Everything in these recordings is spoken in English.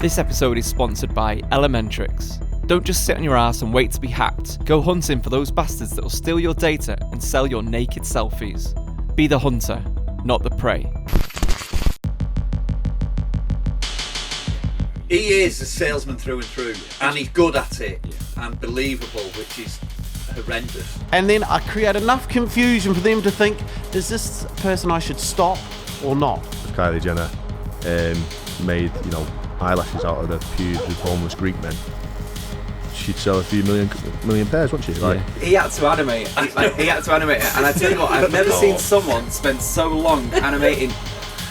This episode is sponsored by Elementrix. Don't just sit on your ass and wait to be hacked. Go hunting for those bastards that will steal your data and sell your naked selfies. Be the hunter, not the prey. He is a salesman through and through, and he's good at it, and believable, which is horrendous. And then I create enough confusion for them to think, is this a person I should stop or not? Kylie Jenner made, eyelashes out of the pubes with homeless Greek men. She'd sell a few million pairs, wouldn't she? Like, he had to animate it. He had to animate it, and I tell you what, I've never seen someone spend so long animating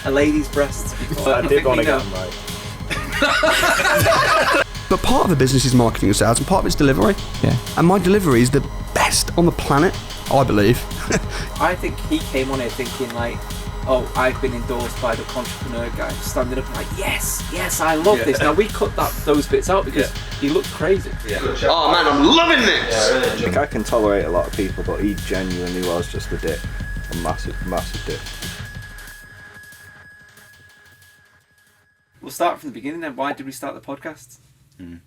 a lady's breasts before. I did want to get them right. But part of the business is marketing and sales, and part of it's delivery. Yeah. And my delivery is the best on the planet, I believe. I think he came on here thinking like, oh, I've been endorsed by the Contrepreneur guy, standing up and like, yes, I love this. Now we cut those bits out because he looked crazy. Yeah. Oh man, I'm loving this! Yeah, really. I think I can tolerate a lot of people, but he genuinely was just a dick. A massive dick. We'll start from the beginning then. Why did we start the podcast? Do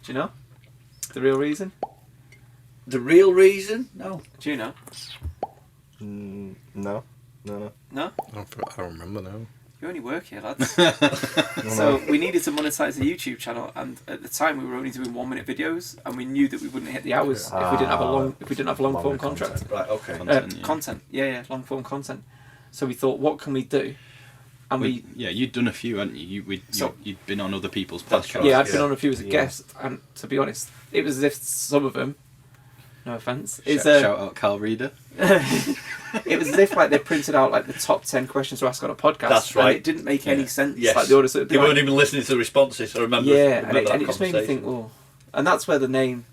you know? The real reason? The real reason? No. Do you know? No? No? I don't remember now. You only work here, lads. So we needed to monetize the YouTube channel, and at the time we were only doing 1 minute videos, and we knew that we wouldn't hit the hours if we didn't have a long form contract. Right, okay. Content. Long form content. So we thought, what can we do? And you'd done a few, hadn't you? You'd been on other people's podcasts. Right. Yeah, I'd been on a few as a guest, and to be honest, it was as if some of them, no offence, shout out Carl Reader. It was as if like they printed out like the top 10 questions to ask on a podcast. That's right. And it didn't make any sense. Yes. Like the order, they weren't even listening to the responses. I remember. Yeah, and it just made me think, well, and that's where the name,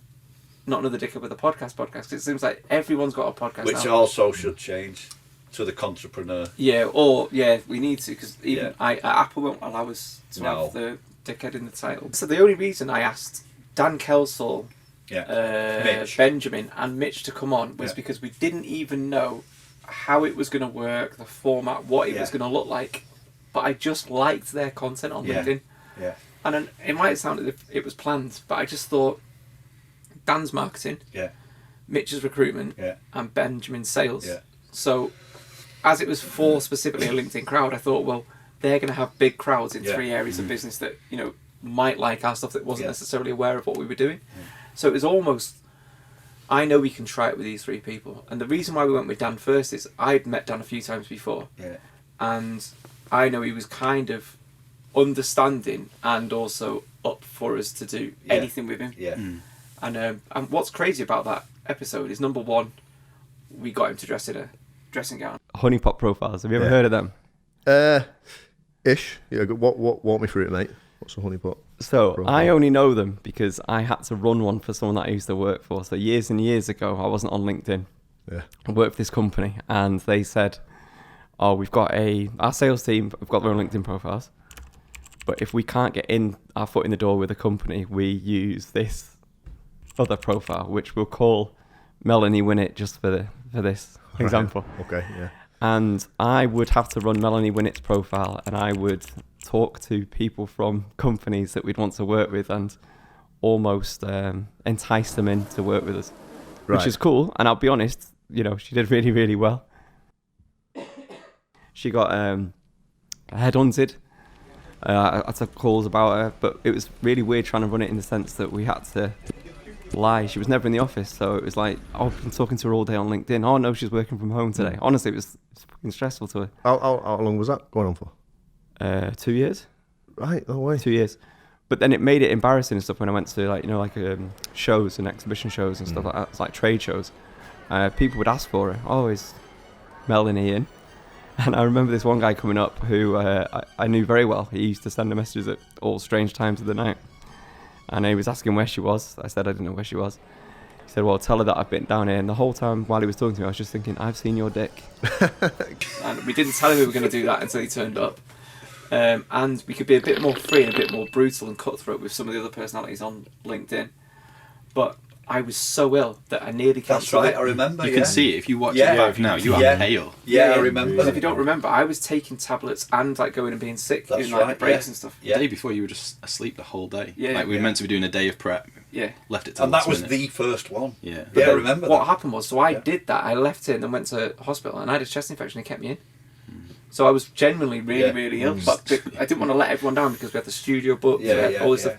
Not Another Dickhead with a podcast, because it seems like everyone's got a podcast which now. Also should change to the Contrepreneur. Yeah, we need to, because even Apple won't allow us to have the dickhead in the title. So the only reason I asked Dan Kelsall, Benjamin and Mitch to come on was because we didn't even know how it was going to work, the format, what it was going to look like, but I just liked their content on LinkedIn. Yeah. And then it might sound as if it was planned, but I just thought Dan's marketing, Mitch's recruitment, and Benjamin's sales. Yeah. So as it was for specifically a LinkedIn crowd, I thought, well, they're going to have big crowds in 3 areas of business that, might like our stuff that wasn't necessarily aware of what we were doing. So it was almost, I know we can try it with these 3 people. And the reason why we went with Dan first is I'd met Dan a few times before. Yeah. And I know he was kind of understanding and also up for us to do anything with him. Yeah. And what's crazy about that episode is, number one, we got him to dress in a dressing gown. Honeypot profiles. Have you ever heard of them? Ish. Yeah. Walk me through it, mate. What's a honeypot? So profile? I only know them because I had to run one for someone that I used to work for. So years and years ago, I wasn't on LinkedIn. Yeah. I worked for this company, and they said, "Oh, we've got our sales team. We've got their own LinkedIn profiles, but if we can't get in our foot in the door with a company, we use this other profile, which we'll call Melanie Winnet, just for this example." Okay. Yeah. And I would have to run Melanie Winnet's profile, and I would talk to people from companies that we'd want to work with and almost entice them in to work with us, which is cool. And I'll be honest, she did really, really well. She got headhunted. I took calls about her, but it was really weird trying to run it in the sense that we had to lie. She was never in the office, so it was like, I've been talking to her all day on LinkedIn. Oh no, she's working from home today. Honestly, it was fucking stressful to her. How long was that going on for? 2 years. Right, no way. 2 years. But then it made it embarrassing and stuff when I went to shows and exhibition shows and stuff like that. It's like trade shows. People would ask for her. Oh, is Melanie in? And I remember this one guy coming up who I knew very well. He used to send her messages at all strange times of the night. And he was asking where she was. I said I didn't know where she was. He said, well, tell her that I've been down here. And the whole time while he was talking to me, I was just thinking, I've seen your dick. And we didn't tell him we were going to do that until he turned up. And we could be a bit more free and a bit more brutal and cutthroat with some of the other personalities on LinkedIn. But I was so ill that I nearly That's cancelled right, it. I remember. You can see it if you watch it back now. You are pale. Yeah, I remember. Because if you don't remember, I was taking tablets and like going and being sick, That's doing like right, the breaks and stuff. The day before, you were just asleep the whole day. Yeah, like we were meant to be doing a day of prep. Yeah. Left it to And the that was minute. the first one. Yeah. Yeah, I remember What that. happened was, so I did that. I left it and then went to hospital, and I had a chest infection and kept me in. So I was genuinely really ill, but I didn't want to let everyone down because we had the studio booked, all this stuff.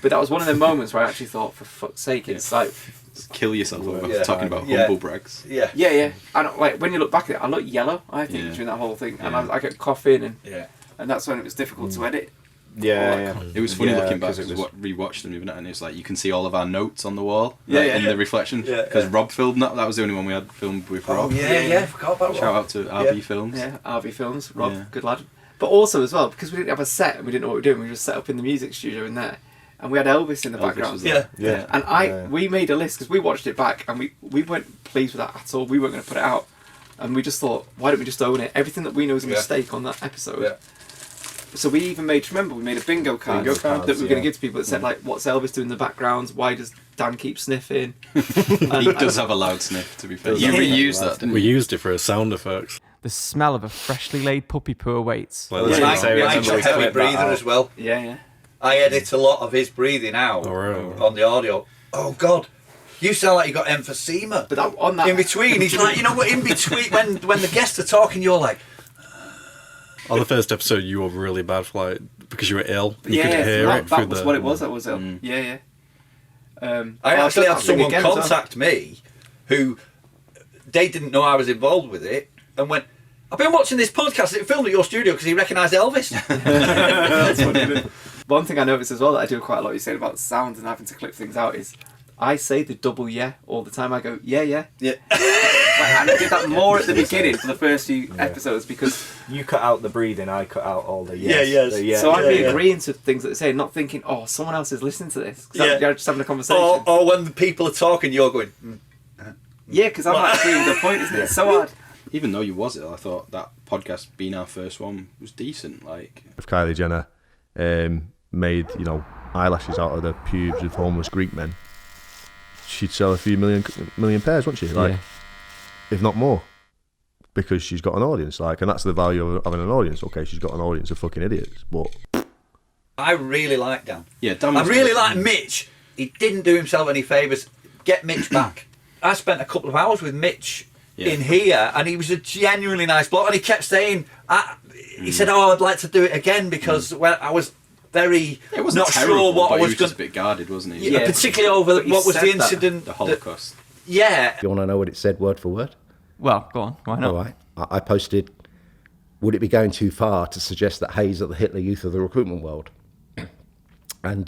But that was one of the moments where I actually thought, for fuck's sake, it's like Just kill yourself over talking about humble brags. yeah. I don't, like when you look back at it, I look yellow. I think during that whole thing, and I get coughing, and that's when it was difficult to edit. It was funny looking back because rewatched them, and it's like you can see all of our notes on the wall in the reflection because Rob filmed that. That was the only one we had filmed with Rob. I forgot about Rob. Shout out to RB Films. Yeah, RB Films, Rob, good lad. But also as well, because we didn't have a set and we didn't know what we were doing, we just set up in the music studio in there, and we had Elvis in the background. And we made a list because we watched it back and we weren't pleased with that at all. We weren't going to put it out, and we just thought, why don't we just own it? Everything that we know is a mistake on that episode. Yeah. So we even made, remember, we made a bingo card that we were going to give to people that said, like, what's Elvis doing in the background? Why does Dan keep sniffing? He does have a loud sniff, to be fair. You reused that, didn't you? We used it for sound effects. The smell of a freshly laid puppy poo awaits. Well, Mike's a heavy breather as well. Yeah. I edit a lot of his breathing out on the audio. Oh, God. You sound like you got emphysema. But on that... In between, he's like, you know what, in between, when the guests are talking, you're like... On the first episode, you were really bad for because you were ill. You could hear it through that was what it was. That was ill. Yeah. I actually had someone contact me who they didn't know I was involved with it and went, I've been watching this podcast. It filmed at your studio because he recognised Elvis. That's funny. One thing I noticed as well that I do quite a lot, you said about sound and having to clip things out, is I say the double all the time. I go, yeah. And I did that more at the beginning for the first few episodes because... You cut out the breathing, I cut out all the yes. So I'd be agreeing to things that they say, not thinking, oh, someone else is listening to this. Because I'm just having a conversation. Or when the people are talking, you're going... Yeah, because I'm not agreeing with the point, isn't it? It's so hard. Even though you was ill, I thought that podcast being our first one was decent. Like, if Kylie Jenner made, eyelashes out of the pubes of homeless Greek men, she'd sell a few million pairs, wouldn't she? Like, if not more, because she's got an audience. Like, and that's the value of having an audience. Okay, she's got an audience of fucking idiots, but I really like Dan. Yeah, Dan. I really like Mitch. He didn't do himself any favours. Get Mitch back. I spent a couple of hours with Mitch in here, and he was a genuinely nice bloke. And he kept saying, he said, "Oh, I'd like to do it again because I was very not sure what I was just a bit guarded, wasn't he? Yeah, particularly over what was the incident, the Holocaust. Yeah. You want to know what it said word for word? Well, go on. Why not? All right. I posted, would it be going too far to suggest that Hayes are the Hitler Youth of the recruitment world? And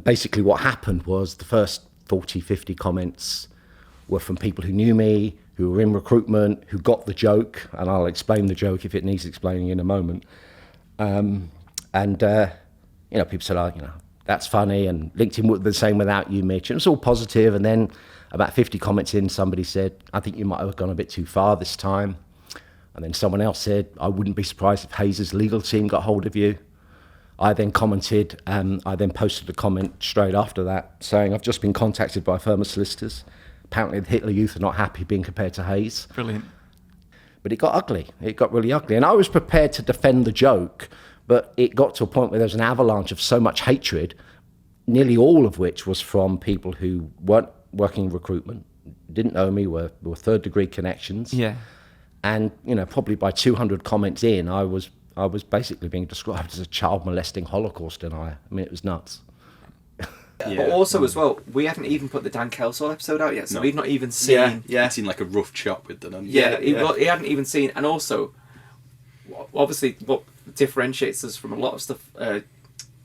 basically what happened was the first 40, 50 comments were from people who knew me, who were in recruitment, who got the joke, and I'll explain the joke if it needs explaining in a moment. People said, that's funny, and LinkedIn would be the same without you, Mitch. And it was all positive, and then about 50 comments in, somebody said, I think you might have gone a bit too far this time. And then someone else said, I wouldn't be surprised if Hayes' legal team got hold of you. I then commented, I then posted a comment straight after that saying, I've just been contacted by a firm of solicitors. Apparently the Hitler Youth are not happy being compared to Hayes. Brilliant. But it got ugly. It got really ugly. And I was prepared to defend the joke, but it got to a point where there was an avalanche of so much hatred, nearly all of which was from people who weren't working in recruitment, didn't know me, were third degree connections. Yeah. And, probably by 200 comments in, I was basically being described as a child molesting Holocaust denier. I mean, it was nuts. But also as well, we hadn't even put the Dan Kelsall episode out yet, so we've not even seen... He'd seen like a rough chop with the... He hadn't even seen... And also, obviously, what differentiates us from a lot of stuff,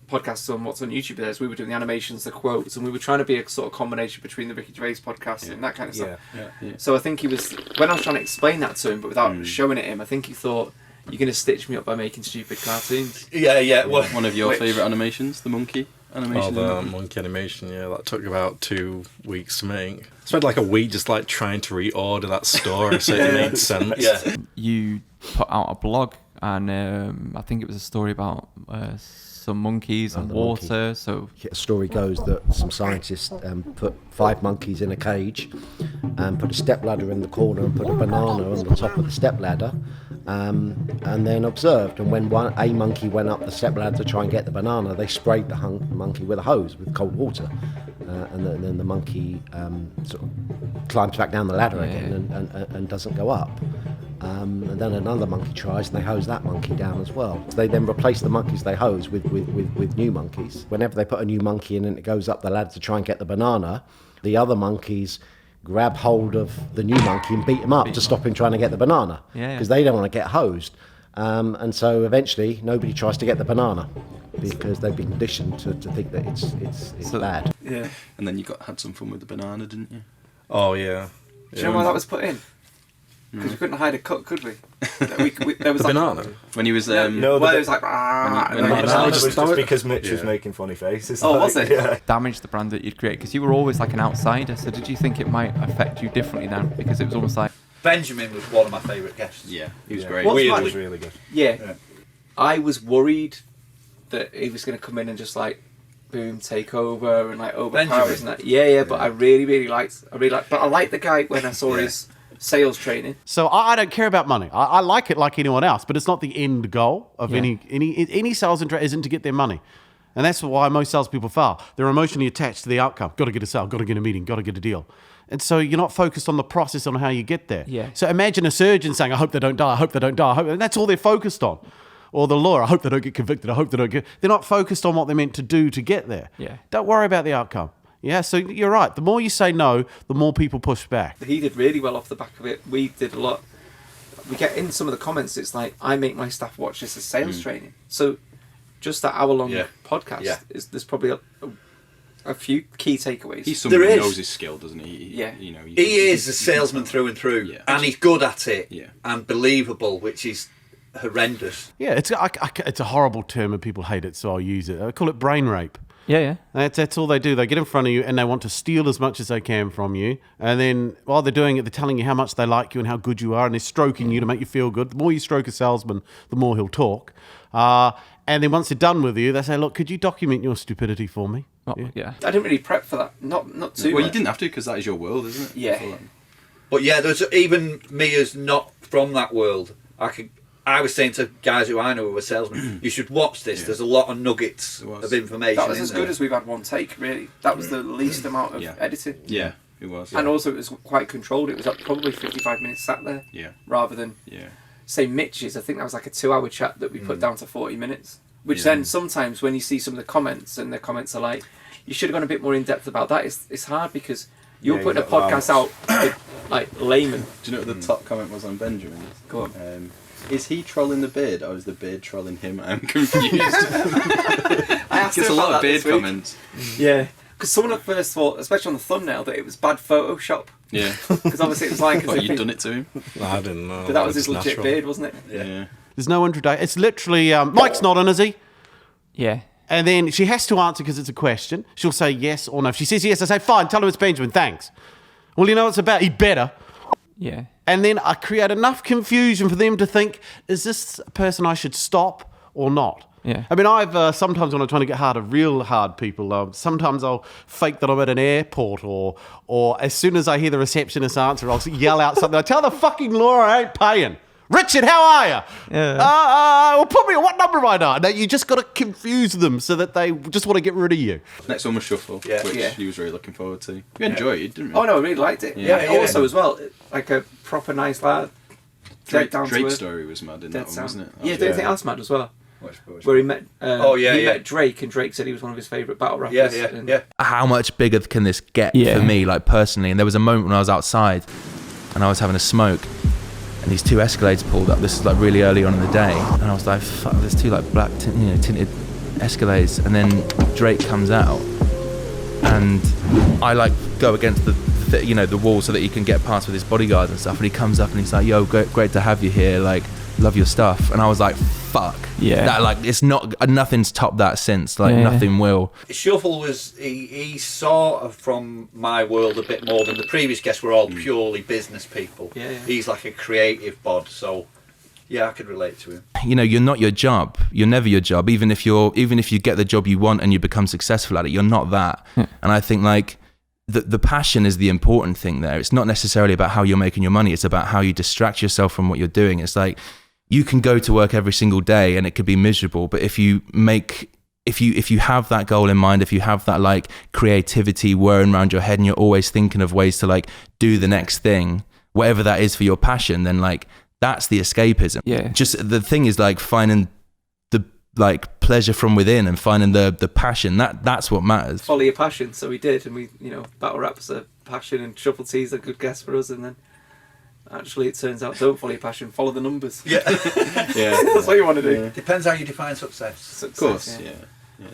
podcasts on what's on YouTube there, is we were doing the animations, the quotes, and we were trying to be a sort of combination between the Ricky Gervais podcast and that kind of stuff. Yeah. So I think he was... When I was trying to explain that to him, but without showing it to him, I think he thought... You're going to stitch me up by making stupid cartoons. Yeah. Well, one of your favourite animations, the monkey animation. Oh, the monkey animation, that took about 2 weeks to make. I spent like a week just trying to reorder that story so it made sense. You put out a blog and I think it was a story about some monkeys and water. Monkey. So a story goes that some scientists put 5 monkeys in a cage and put a stepladder in the corner and put a banana on the top of the stepladder, and then observed. And when a monkey went up the stepladder to try and get the banana, they sprayed the monkey with a hose with cold water, and then the monkey sort of climbs back down the ladder again and doesn't go up. And then another monkey tries, and they hose that monkey down as well. So they then replace the monkeys they hose with new monkeys. Whenever they put a new monkey in and it goes up the ladder to try and get the banana, the other monkeys grab hold of the new monkey and beat him up to stop him trying to get the banana, because they don't want to get hosed. And so eventually nobody tries to get the banana because they've been conditioned to think that it's bad. Yeah. And then you had some fun with the banana, didn't you? Oh yeah. Do you know why that was put in? Because we couldn't hide a cut, could we? There was the banana. When he was it was like it was just because Mitch was making funny faces. Oh, was it? Yeah. damaged the brand that you'd create, because you were always like an outsider. So did you think it might affect you differently now? Because it was almost like Benjamin was one of my favourite guests. Yeah, he was great. Weird was really good. Yeah. I was worried that he was going to come in and just like boom, take over and like overpower us and that. Yeah. But I really liked. But I liked the guy when I saw his sales training. So I don't care about money. I like it like anyone else, but it's not the end goal of any sales isn't to get their money. And that's why most salespeople fail. They're emotionally attached to the outcome. Got to get a sale, got to get a meeting, got to get a deal. And so you're not focused on the process on how you get there. Yeah. So imagine a surgeon saying, I hope they don't die, I hope they don't die, and that's all they're focused on. Or the lawyer, I hope they don't get convicted, I hope they don't get... They're not focused on what they're meant to do to get there. Yeah. Don't worry about the outcome. Yeah, so you're right. The more you say no, the more people push back. He did really well off the back of it. We did a lot. We get in some of the comments, it's like, I make my staff watch this as sales training. So just that hour-long podcast, there's probably a few key takeaways. He's someone who knows his skill, doesn't he? He is a salesman through and through, and he's good at it, and believable, which is horrendous. Yeah, it's a horrible term and people hate it, so I'll use it. I call it brain rape. Yeah. That's all they do. They get in front of you and they want to steal as much as they can from you. And then while they're doing it, they're telling you how much they like you and how good you are, and they're stroking you to make you feel good. The more you stroke a salesman, the more he'll talk. And then once they're done with you, they say, look, could you document your stupidity for me? Yeah. I didn't really prep for that. Not too Well, much. you didn't have to, because that is your world, isn't it? Yeah. But yeah, there's even me as not from that world. I was saying to guys who I know who were salesmen, you should watch this. There's a lot of nuggets of information. That was as good as we've had one take, really. That was the least amount of editing. Yeah, it was. And also it was quite controlled. It was like probably 55 minutes sat there. Yeah. Rather than, say, Mitch's. I think that was like a 2-hour chat that we put down to 40 minutes. Which then sometimes when you see some of the comments, and the comments are like, you should have gone a bit more in depth about that. It's hard because you're putting a podcast out with, like, laymen. Do you know what the top comment was on Benjamin? Go on. Is he trolling the beard, or is the beard trolling him? I'm confused. I asked Gets him a lot about of beard that this week. comments. Yeah. Because someone at first thought, especially on the thumbnail, that it was bad Photoshop. Yeah. Because obviously it was like... What, you'd done it to him? I didn't know. But that was his legit beard, wasn't it? Yeah. There's no introduction. It's literally, Mike's not on, is he? Yeah. And then she has to answer because it's a question. She'll say yes or no. If she says yes, I say, fine, tell him it's Benjamin, thanks. Well, you know what it's about? He better. Yeah. And then I create enough confusion for them to think, is this a person I should stop or not? Yeah. I mean, I've sometimes when I'm trying to get real hard people, sometimes I'll fake that I'm at an airport, or as soon as I hear the receptionist answer, I'll yell out something. I tell the fucking Laura I ain't paying. Richard, how are you? Yeah. Well, put me, what number am I now? No, you just got to confuse them so that they just want to get rid of you. Next one was Shuffle, which he was really looking forward to. You enjoyed it, didn't you? Oh, no, I really liked it. Yeah. Also, as well, like a proper nice lad. Drake's story was mad in that one, wasn't it? Yeah, don't you think that's mad as well? Where he met met Drake, and Drake said he was one of his favourite battle rappers. How much bigger can this get for me, like personally? And there was a moment when I was outside and I was having a smoke, and these 2 Escalades pulled up. This is like really early on in the day, and I was like, fuck, there's 2 like black tinted Escalades. And then Drake comes out, and I like go against the wall so that he can get past with his bodyguards and stuff, and he comes up and he's like, yo, great to have you here, like, love your stuff. And I was like, fuck. Yeah. That, like, it's not, nothing's topped that since, like, nothing will. Shuffle was, he sort of from my world a bit more than the previous guests were all purely business people. Yeah. He's like a creative bod, so Yeah, I could relate to him. You know, you're not your job. You're never your job. Even if you get the job you want and you become successful at it, you're not that. Yeah. And I think like the passion is the important thing there. It's not necessarily about how you're making your money. It's about how you distract yourself from what you're doing. It's like you can go to work every single day and it could be miserable, but if you have that goal in mind, if you have that like creativity whirring around your head and you're always thinking of ways to like do the next thing, whatever that is for your passion, then like that's the escapism. Yeah. Just the thing is like finding the like pleasure from within and finding the passion. That's what matters. Follow your passion. So we did, and we, you know, battle rap's a passion and Triple T's a good guess for us, and then actually it turns out don't follow your passion, follow the numbers. Yeah. Yeah. That's what you want to do. Yeah. Depends how you define success. Of course, yeah,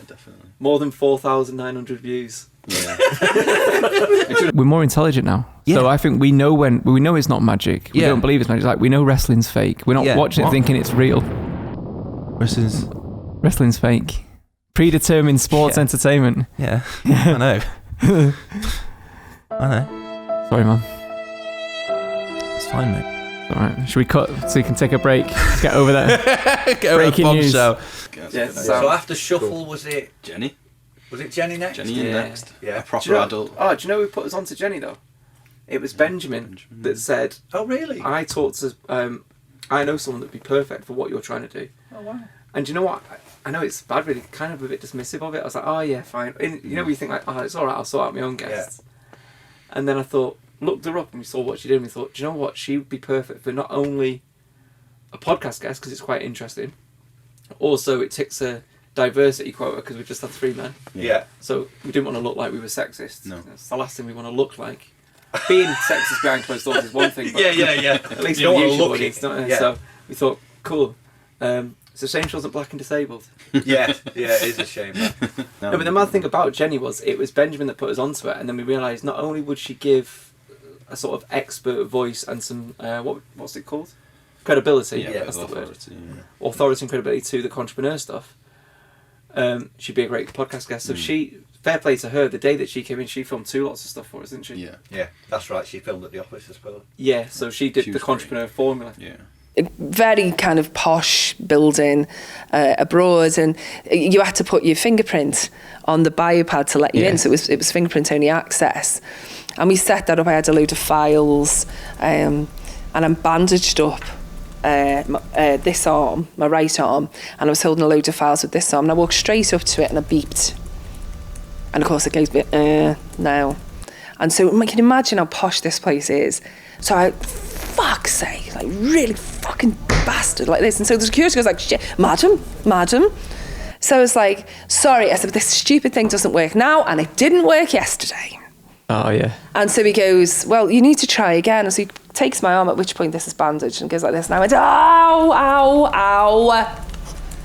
definitely. More than 4,900 views. Yeah. We're more intelligent now. Yeah. So I think we know it's not magic. We Yeah. don't believe it's magic. Like, we know wrestling's fake. We're not watching it thinking it's real. Wrestling's fake. Predetermined sports entertainment. Yeah. I know. I know. Sorry, man. It's fine, mate. All right. Should we cut so you can take a break? Let's get over that. Breaking news. Yes. So after Shuffle, was it Jenny? Was it Jenny next? Jenny next. Yeah. A proper adult. Oh, do you know who put us on to Jenny though? It was Benjamin that said, "Oh, really? I talked to. I know someone that'd be perfect for what you're trying to do." Oh, wow. And do you know what? I know it's bad, really, kind of a bit dismissive of it. I was like, "Oh yeah, fine." And, you know, you think like, "Oh, it's all right. I'll sort out my own guests." Yeah. And then I looked her up and we saw what she did, and we thought, do you know what? She would be perfect for not only a podcast guest because it's quite interesting. Also, it ticks a diversity quota because we've just had 3 men. Yeah. So we didn't want to look like we were sexist. No. That's the last thing we want to look like. Being sexist behind closed doors is one thing. But yeah. At least you don't for want the to look audience, it. don't you? Yeah. So we thought, cool. It's a shame she wasn't black and disabled. Yeah, it is a shame. No, but the mad thing about Jenny was it was Benjamin that put us onto it, and then we realised not only would she give a sort of expert voice and some what's it called? Credibility. Yeah, that's the word. Authority, Authority and credibility to the Contrepreneur stuff. She'd be a great podcast guest. So fair play to her. The day that she came in, she filmed 2 lots of stuff for us, didn't she? Yeah, that's right. She filmed at the office as well. Yeah, so she did the Contrepreneur formula. Yeah. Very kind of posh building abroad, and you had to put your fingerprint on the bio pad to let you in, so it was fingerprint only access. And we set that up. I had a load of files, and I'm bandaged up this arm, my right arm, and I was holding a load of files with this arm, and I walked straight up to it and I beeped, and of course it goes now. And so you can imagine how posh this place is. So I, fuck's sake, like really fucking bastard like this. And so the security goes like, shit, madam. So I was like, sorry, I said, this stupid thing doesn't work now, and it didn't work yesterday. Oh, yeah. And so he goes, well, you need to try again. And so he takes my arm, at which point this is bandaged, and goes like this. And I went, ow.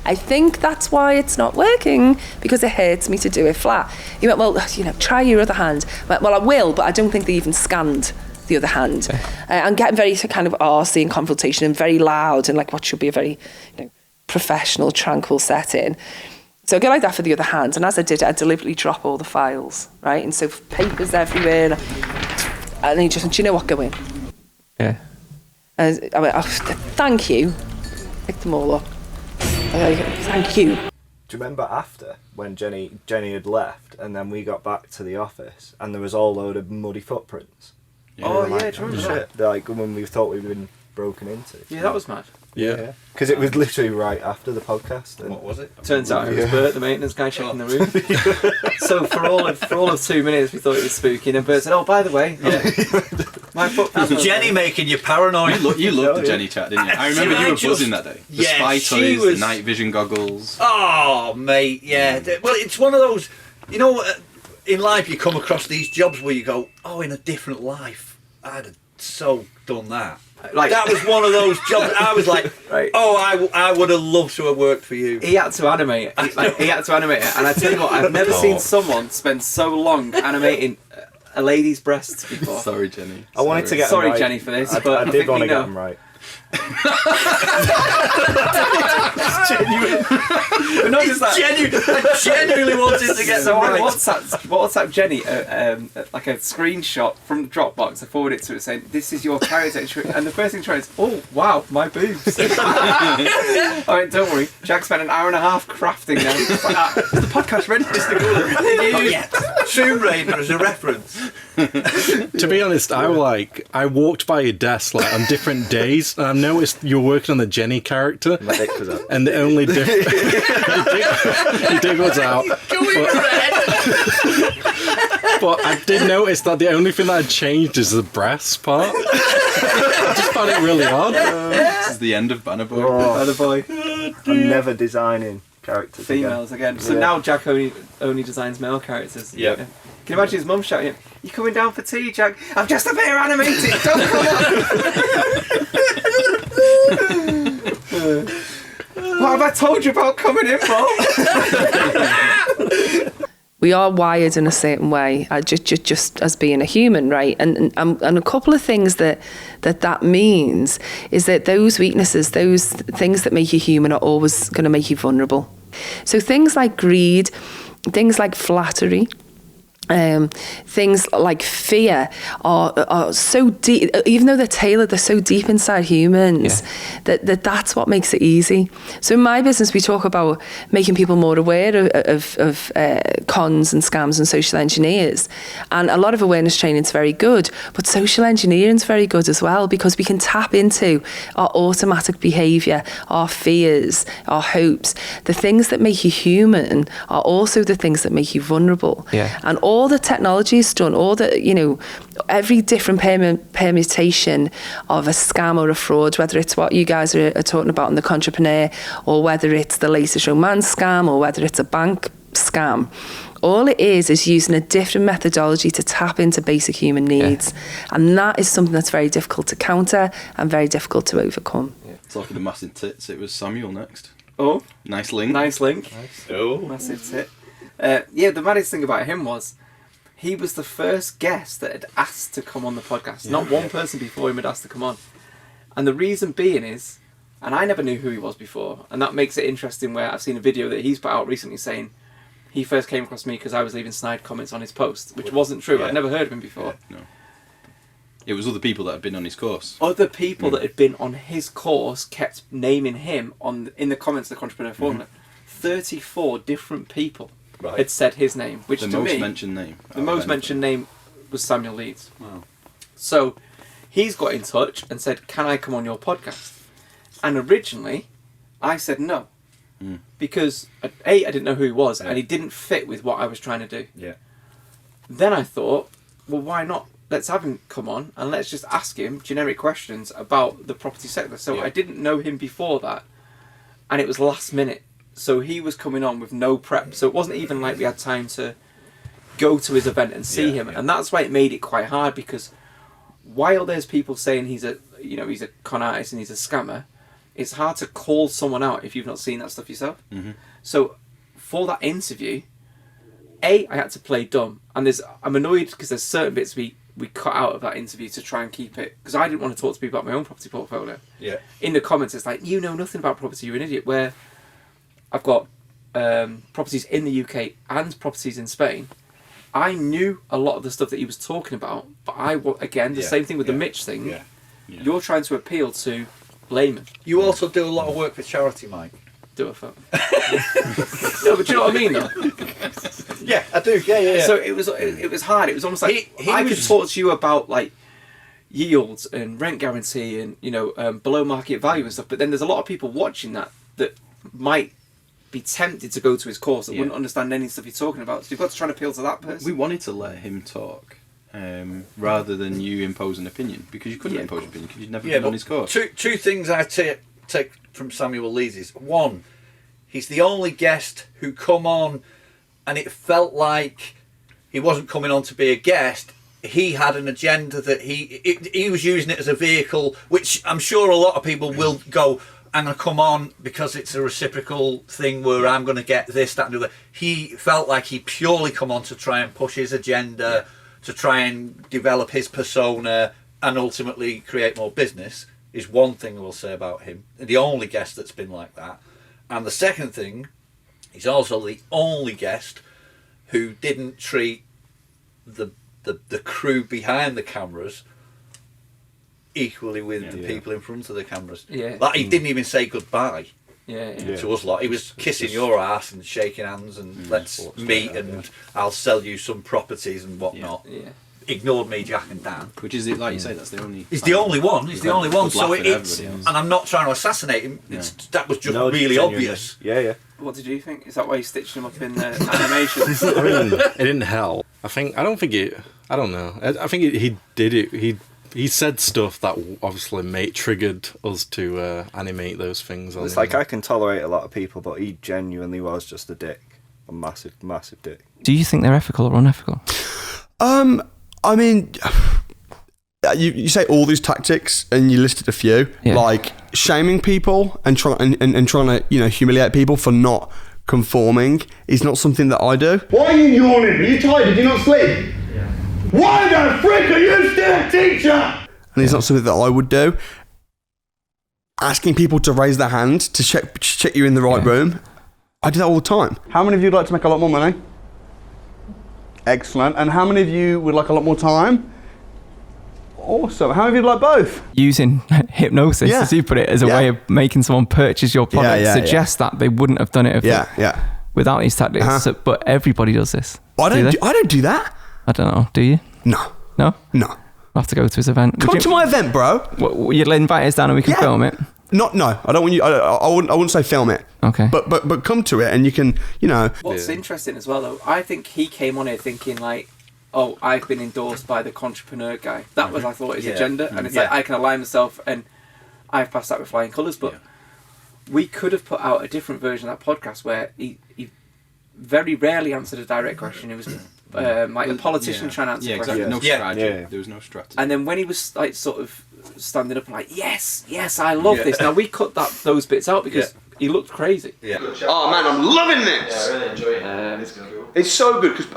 I think that's why it's not working, because it hurts me to do it flat. He went, well, try your other hand. I went, well, I will, but I don't think they even scanned the other hand. I'm getting very kind of arsey and confrontation and very loud and like what should be a very professional, tranquil setting. So I go like that for the other hand, and as I did it, I deliberately drop all the files, right? And so papers everywhere, and he just went, do you know what, go in. Yeah. And I went, oh, thank you. Picked them all up. Thank you. Do you remember after when Jenny had left, and then we got back to the office, and there was all load of muddy footprints? Yeah. Oh yeah, do you remember that? Like when we thought we'd been broken into. Yeah, that was mad. Yeah. Because it was literally right after the podcast. What was it? Turns out it was Bert, the maintenance guy, checking the room. So for all of 2 minutes, we thought it was spooky, and then Bert said, "Oh, by the way, my footprint." That's Jenny making you paranoid. You loved the Jenny chat, didn't you? I remember you were buzzing that day. The spy toys, the night vision goggles. Oh, mate, yeah. Well, it's one of those. In life, you come across these jobs where you go, "Oh, in a different life, I'd have so done that." Like that was one of those jobs. I was like, right. "Oh, I would have loved to have worked for you." He had to animate it. He had to animate it, and I tell you what, I've never seen someone spend so long animating a lady's breasts before. Sorry, Jenny. I wanted to get sorry, them right. Jenny, for this. I did want to get them right. But not just that. I genuinely wanted to get So them I right. WhatsApp Jenny like a screenshot from Dropbox. I forwarded it to her saying, "This is your character," and the first thing she wrote is, "Oh wow, my boobs." I went, "Don't worry." Jack spent an hour and a half crafting them. It's like, is the podcast ready? Is the Not yet. Tomb Raider as a reference. To be honest, I walked by your desk like on different days, and I noticed you were working on the Jenny character. My dick was out. And the only difference, your dick was out. But I did notice that the only thing that had changed is the breast part. I just found it really odd. This is the end of Banner Boy. Banner Boy. I'm never designing characters Females again. So now Jack only designs male characters. Yeah. Can you imagine his mum shouting, "You coming down for tea, Jack? I'm just a bit animated. Don't come on." What have I told you about coming in for? We are wired in a certain way, just as being a human, right? And a couple of things that means is that those weaknesses, those things that make you human, are always going to make you vulnerable. So things like greed, things like flattery, things like fear are so deep, even though they're tailored, they're so deep inside humans that's what makes it easy. So in my business, we talk about making people more aware of cons and scams and social engineers, and a lot of awareness training is very good, but social engineering is very good as well, because we can tap into our automatic behaviour, our fears, our hopes. The things that make you human are also the things that make you vulnerable. And all the technology is done, all the, every different permutation of a scam or a fraud, whether it's what you guys are talking about in the Contrepreneur, or whether it's the latest romance scam, or whether it's a bank scam. All it is using a different methodology to tap into basic human needs. And that is something that's very difficult to counter and very difficult to overcome. Talking of massive tits, it was Samuel next. Oh. Nice link. Nice link. Nice. Oh. Massive tit. The maddest thing about him was, he was the first guest that had asked to come on the podcast. Not one person before him had asked to come on. And the reason being is, and I never knew who he was before, and that makes it interesting, where I've seen a video that he's put out recently saying he first came across me because I was leaving snide comments on his post, which wasn't true. I'd never heard of him before. No. It was other people that had been on his course. Other people that had been on his course kept naming him in the comments of the Contrepreneur Formula. 34 different people had said his name, which the to most me, mentioned name. The most mentioned name was Samuel Leeds. Wow. So he's got in touch and said, "Can I come on your podcast?" And originally, I said no, because I didn't know who he was, and he didn't fit with what I was trying to do. Then I thought, well, why not? Let's have him come on and let's just ask him generic questions about the property sector. So I didn't know him before that, and it was last minute. So he was coming on with no prep. So it wasn't even like we had time to go to his event and see him. And that's why it made it quite hard, because while there's people saying he's a con artist and he's a scammer, it's hard to call someone out if you've not seen that stuff yourself. So for that interview, I had to play dumb. And I'm annoyed because there's certain bits we cut out of that interview to try and keep it, because I didn't want to talk to people about my own property portfolio. In the comments, it's like, you know nothing about property, you're an idiot. Where I've got properties in the UK and properties in Spain. I knew a lot of the stuff that he was talking about, but the same thing with the Mitch thing. You're trying to appeal to laymen. You also do a lot of work for charity, Mike. Do a fuck. No, but do you know what I mean, though? Yeah, I do. Yeah. So it was hard. It was almost like I could talk to you about like yields and rent guarantee and below market value and stuff. But then there's a lot of people watching that might be tempted to go to his course that wouldn't understand any stuff he's talking about. So you've got to try and appeal to that person. We wanted to let him talk rather than you impose an opinion, because you couldn't impose an opinion because you'd never been on his course. Two things I take from Samuel Leeds is, one, he's the only guest who come on and it felt like he wasn't coming on to be a guest. He had an agenda that he was using it as a vehicle, which I'm sure a lot of people will go, I'm going to come on because it's a reciprocal thing where I'm going to get this, that and the other. He felt like he purely come on to try and push his agenda, to try and develop his persona and ultimately create more business. is one thing I will say about him. The only guest that's been like that. And the second thing, he's also the only guest who didn't treat the crew behind the cameras equally with the people in front of the cameras. Yeah. Like, he didn't even say goodbye. Yeah. To us lot. He was kissing your ass and shaking hands and let's meet and I'll sell you some properties and whatnot. Yeah. Ignored me, Jack and Dan. Which is it, like you say, that's the only. He's the only one. He's the only one. So it's, and I'm not trying to assassinate him. That was just really obvious. Yeah. What did you think? Is that why you stitched him up in the animations? I mean, it didn't help. I don't know. I think he did it. He said stuff that obviously triggered us to animate those things. It's like I can tolerate a lot of people, but he genuinely was just a dick. A massive, massive dick. Do you think they're ethical or unethical? I mean, you say all these tactics, and you listed a few, like shaming people and trying to humiliate people for not conforming is not something that I do. Why are you yawning? Are you tired? Did you not sleep? Yeah. Why the frick are you still a teacher? And it's not something that I would do. Asking people to raise their hand to check you in the right room, I do that all the time. How many of you would like to make a lot more money? Excellent. And how many of you would like a lot more time? Awesome. How many of you would like both? Using hypnosis, as you put it, as a way of making someone purchase your product suggests that they wouldn't have done it without these tactics. So, but everybody does this. I don't do that. I don't know. Do you? No. No? No. I'll have to go to his event. Come to my event, bro. You'll invite us down and we can film it. No, I don't want you. I wouldn't say film it. Okay. But come to it and you can, What's interesting as well, though, I think he came on here thinking like, oh, I've been endorsed by the Contrepreneur guy. That was, I thought, his agenda, and it's like I can align myself, and I've passed that with flying colours. But we could have put out a different version of that podcast where he very rarely answered a direct question. It was like a politician trying to answer a question. Exactly. No strategy. There was no strategy. And then when he was like sort of standing up and like, yes, I love this. Now we cut those bits out because he looked crazy. Yeah. Oh man, I'm loving this. Yeah, I really enjoy it. It's so good because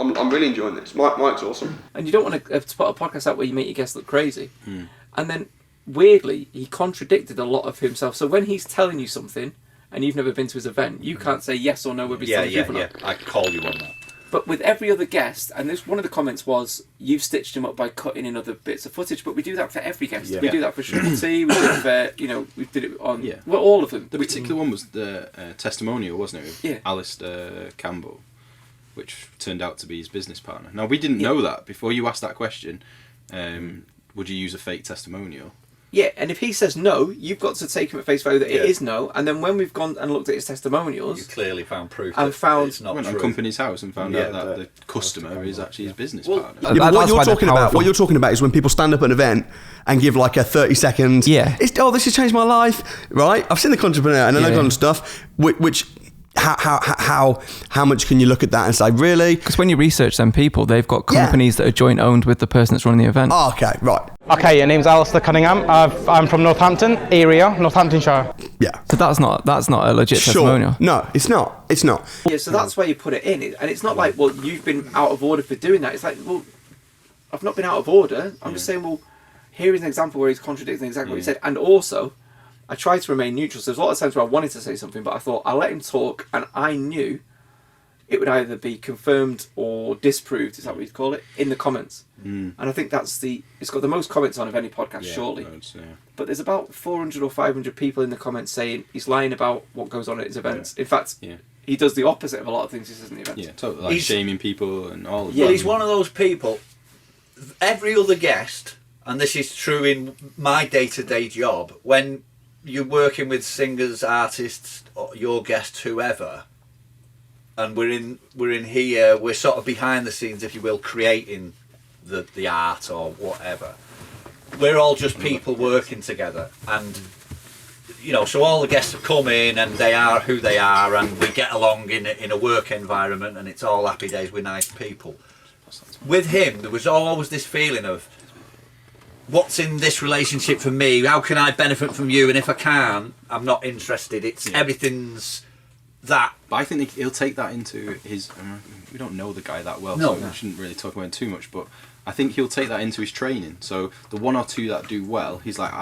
I'm really enjoying this. Mike's awesome. And you don't want to put a podcast out where you make your guests look crazy. And then weirdly, he contradicted a lot of himself. So when he's telling you something and you've never been to his event, you can't say yes or no whether he's telling people or not. I call you on that. But with every other guest, and this one of the comments was, you've stitched him up by cutting in other bits of footage, but we do that for every guest. We do that for Triple T, we did it for, we did it on, well, all of them. The particular one was the testimonial, wasn't it, with Alistair Campbell, which turned out to be his business partner. Now, we didn't know that. Before you asked that question, would you use a fake testimonial? Yeah, and if he says no, you've got to take him at face value that it is no. And then when we've gone and looked at his testimonials, you clearly found proof. And found it's not went true. on company's house and found out that the customer is actually his business partner. Yeah, but what you're talking about is when people stand up at an event and give like a 30-second. Yeah. This has changed my life, right? I've seen the Contrepreneur and then I've done stuff which. How much can you look at that and say, really? Because when you research them people, they've got companies that are joint owned with the person that's running the event. Oh, okay, right. Okay, your name's Alistair Cunningham. I'm from Northampton area, Northamptonshire. Yeah. So that's not a legit testimonial. No, it's not. Yeah, so that's where you put it in, and it's not like, well, you've been out of order for doing that. It's like, well, I've not been out of order. I'm just saying, well, here is an example where he's contradicting exactly what he said, and also, I tried to remain neutral. So there's a lot of times where I wanted to say something, but I thought I'll let him talk, and I knew it would either be confirmed or disproved, is that what you'd call it, in the comments. And I think it's got the most comments on of any podcast, surely. But there's about 400 or 500 people in the comments saying he's lying about what goes on at his events. In fact, he does the opposite of a lot of things he says in the events. Yeah, totally. Like shaming people and all of that. Yeah, he's one of those people, every other guest, and this is true in my day-to-day job, when you're working with singers, artists, or your guests, whoever, and we're in here, we're sort of behind the scenes, if you will, creating the art or whatever. We're all just people working together, and so all the guests have come in and they are who they are, and we get along in a work environment, and it's all happy days with nice people. With him, there was always this feeling of, what's in this relationship for me? How can I benefit from you? And if I can't, I'm not interested. It's everything's that. But I think he'll take that into his. We don't know the guy that well, No, so we shouldn't really talk about him too much. But I think he'll take that into his training. So the one or two that do well, he's like,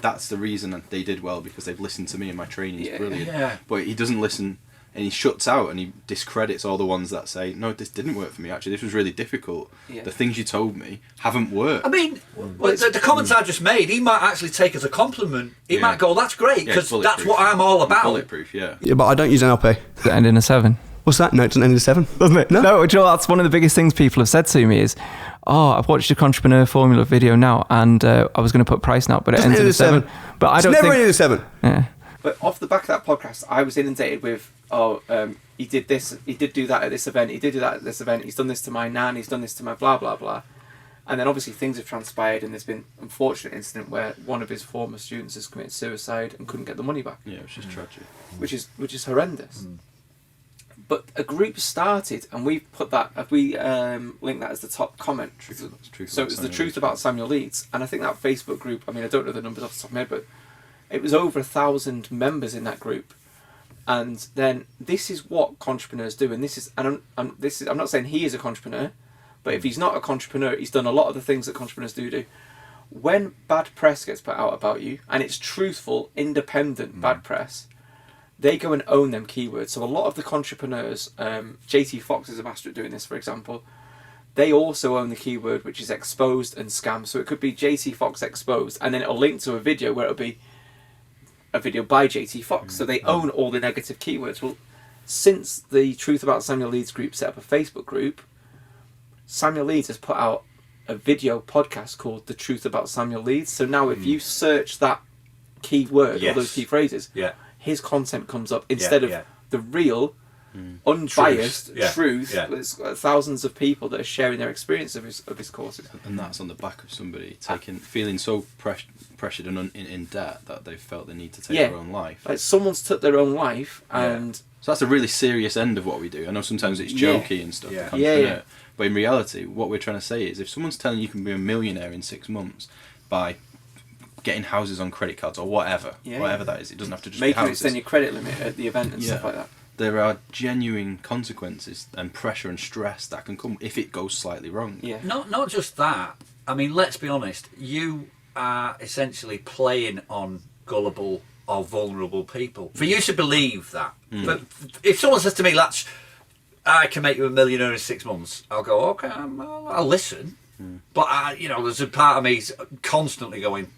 that's the reason that they did well, because they've listened to me and my training is brilliant. Yeah. But he doesn't listen, and he shuts out and he discredits all the ones that say, no, this didn't work for me. Actually, this was really difficult. Yeah. The things you told me haven't worked. I mean, the comments I just made, he might actually take as a compliment. He might go, "That's great," because that's what I'm all about. Bulletproof, yeah. Yeah, but I don't use NLP. Does it end in a 7? What's that? No, it doesn't end in a 7, doesn't it? No, Joel, that's one of the biggest things people have said to me is, I've watched a Contrepreneur formula video now, and I was going to put price now, but it ends in a 7. But I don't never think... ended in a 7. Yeah. But off the back of that podcast, I was inundated with, he did this, he did do that at this event, he did do that at this event, he's done this to my nan, he's done this to my blah, blah, blah. And then obviously things have transpired, and there's been an unfortunate incident where one of his former students has committed suicide and couldn't get the money back. Yeah, which is tragic. Which is horrendous. But a group started, and we put that, we linked that as the top comment. So it was the truth about Samuel Leeds. And I think that Facebook group, I mean, I don't know the numbers off the top of my head, but it was over 1,000 members in that group. And then this is what entrepreneurs do. And this is, I'm not saying he is a entrepreneur, but if he's not a entrepreneur, he's done a lot of the things that entrepreneurs do. When bad press gets put out about you, and it's truthful, independent bad press, they go and own them keywords. So a lot of the entrepreneurs, JT Fox is a master at doing this, for example, they also own the keyword, which is exposed and scam. So it could be JT Fox exposed, and then it'll link to a video where it'll be a video by JT Fox. So they own all the negative keywords. Well, since the Truth About Samuel Leeds group set up a Facebook group, Samuel Leeds has put out a video podcast called The Truth About Samuel Leeds. So now if you search that keyword or those key phrases, his content comes up instead of the real, unbiased truth. There's thousands of people that are sharing their experience of his courses. And that's on the back of somebody feeling so pressured and in debt that they felt the need to take their own life. Like someone's took their own life, and so that's a really serious end of what we do. I know sometimes it's jokey and stuff. But in reality, what we're trying to say is, if someone's telling you can be a millionaire in 6 months by getting houses on credit cards or whatever that is, it doesn't have to just be houses. Making extend your credit limit at the event and stuff like that. There are genuine consequences and pressure and stress that can come if it goes slightly wrong. Yeah. Not just that. I mean, let's be honest. You are essentially playing on gullible or vulnerable people. For you to believe that. But if someone says to me, Latch, I can make you a millionaire in 6 months, I'll go, okay, I'll listen. But, there's a part of me constantly going,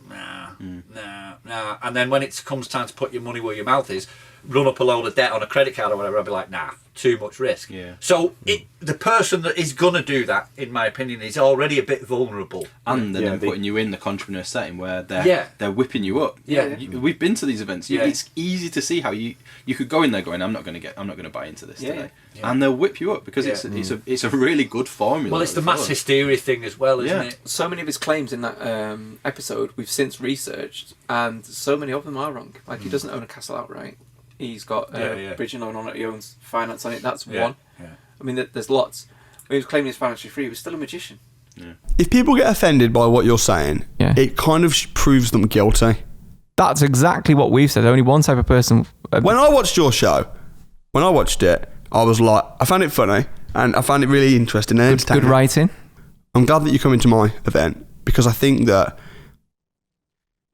nah. And then when it comes time to put your money where your mouth is, run up a load of debt on a credit card or whatever, I'll be like, nah, too much risk. Yeah. So the person that is going to do that, in my opinion, is already a bit vulnerable. And then putting you in the entrepreneur setting where they're whipping you up. Yeah. We've been to these events. It's easy to see how you could go in there going, I'm not going to buy into this today. Yeah. And they'll whip you up because it's a really good formula. Well, it's the mass hysteria thing as well, isn't it? So many of his claims in that episode we've since researched, and so many of them are wrong. Like he doesn't own a castle outright. He's got bridging loan on it. He owns finance on it. That's one. Yeah. I mean, there's lots. When he was claiming he's financially free, he was still a magician. Yeah. If people get offended by what you're saying, it kind of proves them guilty. That's exactly what we've said. Only one type of person. When I watched your show, I was like, I found it funny and I found it really interesting and entertaining. Good writing. I'm glad that you come into my event because I think that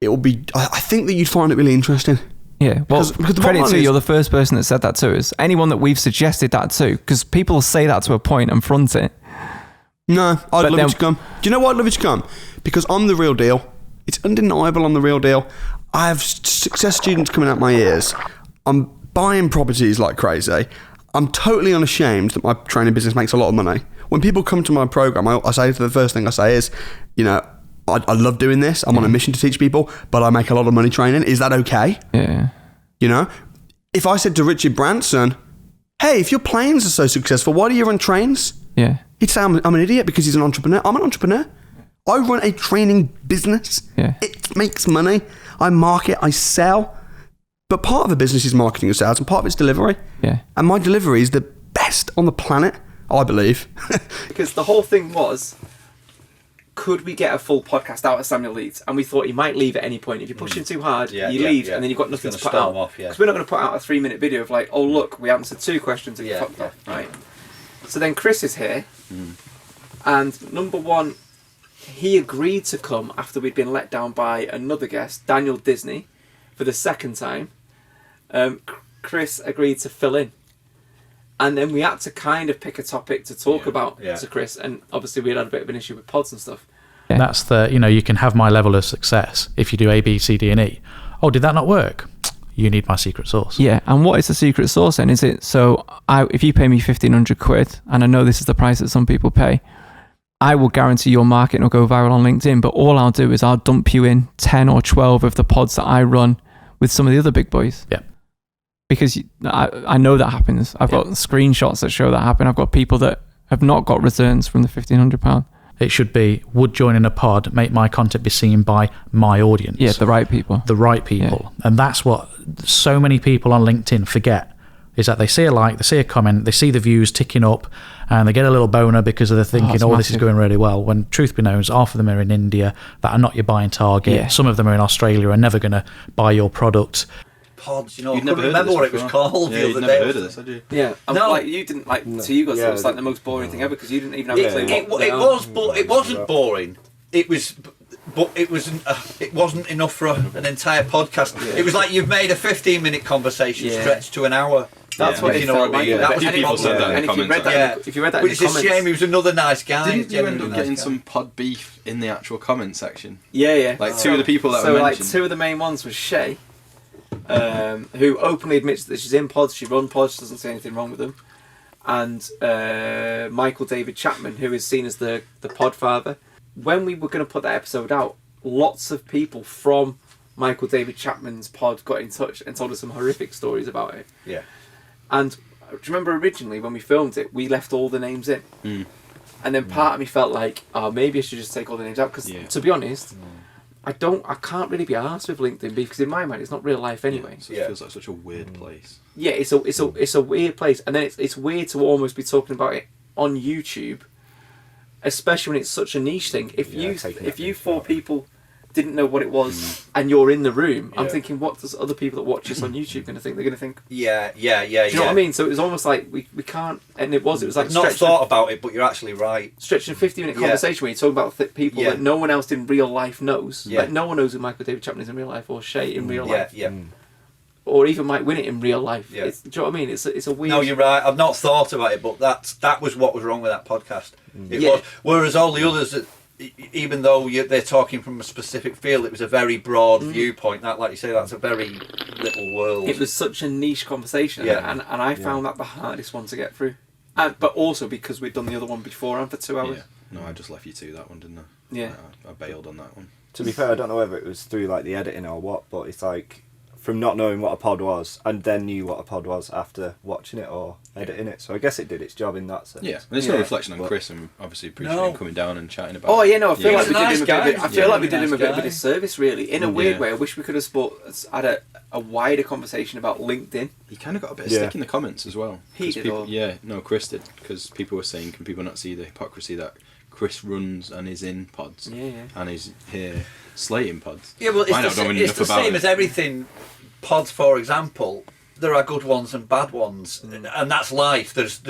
it will be. I think that you'd find it really interesting. Yeah, well, credit to you, you're the first person that said that to us. Anyone that we've suggested that to, because people say that to a point and front it. No, I'd love you to come. Do you know why I'd love you to come? Because I'm the real deal. It's undeniable I'm the real deal. I have success students coming out my ears. I'm buying properties like crazy. I'm totally unashamed that my training business makes a lot of money. When people come to my program, I say the first thing I say is, I love doing this. I'm on a mission to teach people, but I make a lot of money training. Is that okay? Yeah. If I said to Richard Branson, hey, if your planes are so successful, why do you run trains? Yeah. He'd say I'm an idiot because he's an entrepreneur. I'm an entrepreneur. I run a training business. Yeah. It makes money. I market, I sell. But part of the business is marketing and sales and part of it's delivery. Yeah. And my delivery is the best on the planet, I believe. Because the whole thing was, could we get a full podcast out of Samuel Leeds? And we thought he might leave at any point. If you push him too hard, you leave, and then you've got nothing to put out. Because we're not going to put out a 3-minute video of like, oh look, we answered 2 questions and you fucked off, right? So then Chris is here, and number one, he agreed to come after we'd been let down by another guest, Daniel Disney, for the second time. Chris agreed to fill in. And then we had to kind of pick a topic to talk about to Chris, and obviously we had a bit of an issue with pods and stuff. And that's the, you can have my level of success if you do A, B, C, D, and E. Oh, did that not work? You need my secret sauce. Yeah, and what is the secret sauce then? Is it, so if you pay me 1,500 quid, and I know this is the price that some people pay, I will guarantee your marketing will go viral on LinkedIn, but all I'll do is I'll dump you in 10 or 12 of the pods that I run with some of the other big boys. Yeah. Because I know that happens. I've got screenshots that show that happen. I've got people that have not got returns from the £1,500. It should be, would joining a pod make my content be seen by my audience? Yeah, the right people. The right people. Yeah. And that's what so many people on LinkedIn forget, is that they see a like, they see a comment, they see the views ticking up, and they get a little boner because they're thinking, this is going really well. When truth be known, half of them are in India that are not your buying target. Yeah. Some of them are in Australia and never going to buy your product. Pods, I couldn't remember what it was called the other day. Never heard of this, had you? Yeah, no, you didn't to you guys. It was like the most boring thing ever because you didn't even have a clue. It wasn't boring. It was, but it wasn't enough for an entire podcast. Yeah. It was like you've made a 15-minute conversation stretch to an hour. That's what you know. That was people said that in the comments. If you read that, which is a shame. He was another nice guy. Didn't you end up getting some pod beef in the actual comment section? Yeah. Like 2 of the people that were mentioned. So 2 of the main ones was Shay, who openly admits that she's in pods, she runs pods, doesn't see anything wrong with them, and Michael David Chapman, who is seen as the pod father. When we were going to put that episode out, lots of people from Michael David Chapman's pod got in touch and told us some horrific stories about it. Yeah. And do you remember originally when we filmed it, we left all the names in? And then part of me felt like, maybe I should just take all the names out, because to be honest, I can't really be arsed with LinkedIn because in my mind it's not real life anyway. So it feels like such a weird place. Yeah, it's a weird place, and then it's weird to almost be talking about it on YouTube, especially when it's such a niche thing. If you 4 people didn't know what it was and you're in the room, I'm thinking, what does other people that watch this on YouTube going to think? They're going to think, do you know what I mean? So it was almost like we can't, and it was like not thought about it, but you're actually right. Stretching a 50-minute conversation when you're talking about people that no one else in real life knows. Like no one knows who Michael David Chapman is in real life, or Shay in real life. Or even Mike Winnet in real life. Do you know what I mean? It's a weird... No, you're right. I've not thought about it, but that was what was wrong with that podcast. It was. Whereas all the others, even though they're talking from a specific field, it was a very broad viewpoint. That, like you say, that's a very little world. It was such a niche conversation, and I found that the hardest one to get through. But also because we'd done the other one beforehand for 2 hours. Yeah. No, I just left you to that one, didn't I? Yeah. I bailed on that one. To be fair, I don't know whether it was through like the editing or what, but it's like from not knowing what a pod was and then knew what a pod was after watching it or editing it. So I guess it did its job in that sense. Yeah, and it's no reflection on Chris, and obviously appreciate him coming down and chatting about I feel like we did him a bit. I feel like we did him a bit of a disservice, really, in a weird way. I wish we could have had a wider conversation about LinkedIn. He kind of got a bit of stick in the comments as well. He did. Chris did, because people were saying, can people not see the hypocrisy that Chris runs and is in pods and is here slating pods? Yeah, well, it's the same as everything. Pods, for example, there are good ones and bad ones, and that's life. There's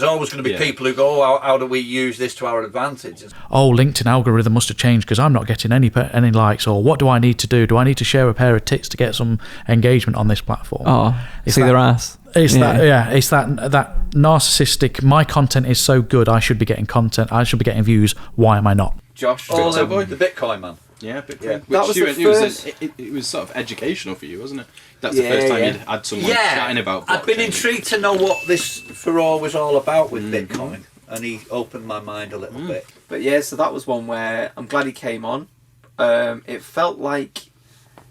always going to be people who go, how do we use this to our advantage? LinkedIn algorithm must have changed because I'm not getting any likes, or what do I need to do? Do I need to share a pair of tits to get some engagement on this platform? See their ass. It's that narcissistic, my content is so good, I should be getting content, I should be getting views, why am I not? Josh, the Bitcoin man. Yeah, Bitcoin. That was it was sort of educational for you, wasn't it? That's the first time you'd had someone chatting about blockchain. I've been intrigued to know what this furore was all about with Bitcoin, and he opened my mind a little bit. But so that was one where I'm glad he came on. It felt like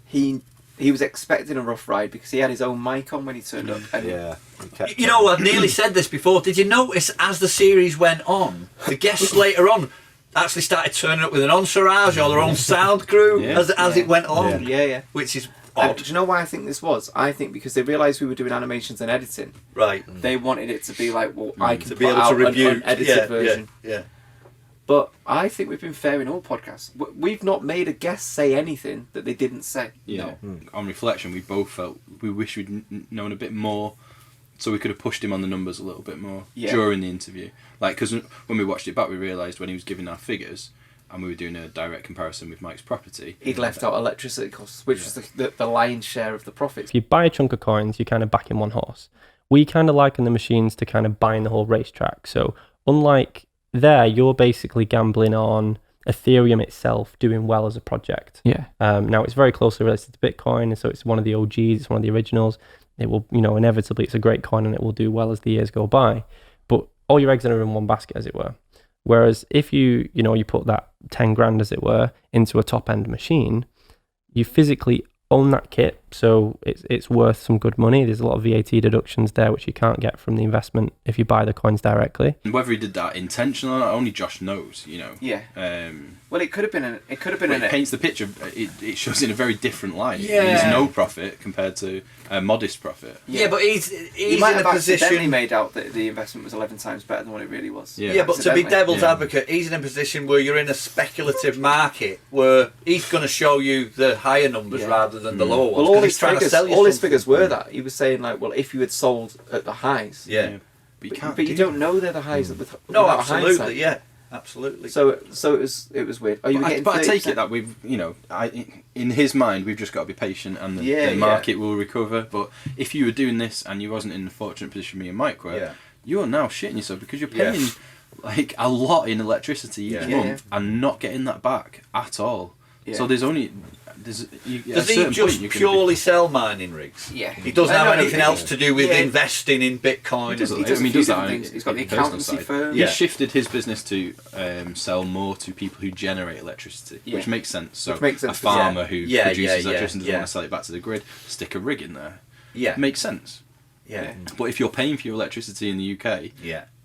he was expecting a rough ride because he had his own mic on when he turned up. And you know, I've nearly said this before. Did you notice as the series went on, the guests later on actually started turning up with an entourage or their own sound crew as it went along? Which is odd. Do you know why I think this was? I think because they realised we were doing animations and editing. Right. They wanted it to be like, well, I can to be able to review an edited version. Yeah. But I think we've been fair in all podcasts. We've not made a guest say anything that they didn't say. Yeah. On reflection, we both felt we wish we'd known a bit more, so we could have pushed him on the numbers a little bit more during the interview. Like, because when we watched it back, we realised when he was giving our figures, and we were doing a direct comparison with Mike's property, he'd left out electricity costs, which was the lion's share of the profits. If you buy a chunk of coins, you're kind of backing one horse. We kind of liken the machines to kind of buying the whole racetrack. So unlike there, you're basically gambling on Ethereum itself doing well as a project. Yeah. Now it's very closely related to Bitcoin, and so it's one of the OGs, it's one of the originals. It will, inevitably it's a great coin and it will do well as the years go by. But all your eggs are in one basket, as it were. Whereas if you put that 10 grand, as it were, into a top end machine, you physically own that kit, so it's worth some good money. There's a lot of VAT deductions there which you can't get from the investment if you buy the coins directly. And whether he did that intentionally or not, only Josh knows. Yeah. Well, it could have been. It paints the picture. It shows in a very different light. Yeah. It means no profit compared to a modest profit. Yeah, but he's he might in have a position. accidentally made out that the investment was 11 times better than what it really was. Yeah, but to be devil's advocate, he's in a position where you're in a speculative market where he's going to show you the higher numbers rather than the lower ones. Well, all he's trying to sell you his something. figures were that. He was saying, like, well, if you had sold at the highs. Yeah. But you don't know they're the highs. No, without absolutely, hindsight. yeah. Absolutely. So it was weird. Are you getting? But I take it that we've, in his mind, we've just got to be patient, and the market will recover. But if you were doing this and you wasn't in the fortunate position me and Mike were, you are now shitting yourself because you're paying like a lot in electricity each month and not getting that back at all. Yeah. So does he just purely sell mining rigs? Yeah. He doesn't have anything else to do with investing in Bitcoin. He does that. He's got the accountancy firm. He shifted his business to sell more to people who generate electricity, which makes sense. So a farmer who produces electricity doesn't want to sell it back to the grid, stick a rig in there. Yeah. Makes sense. Yeah. But if you're paying for your electricity in the UK,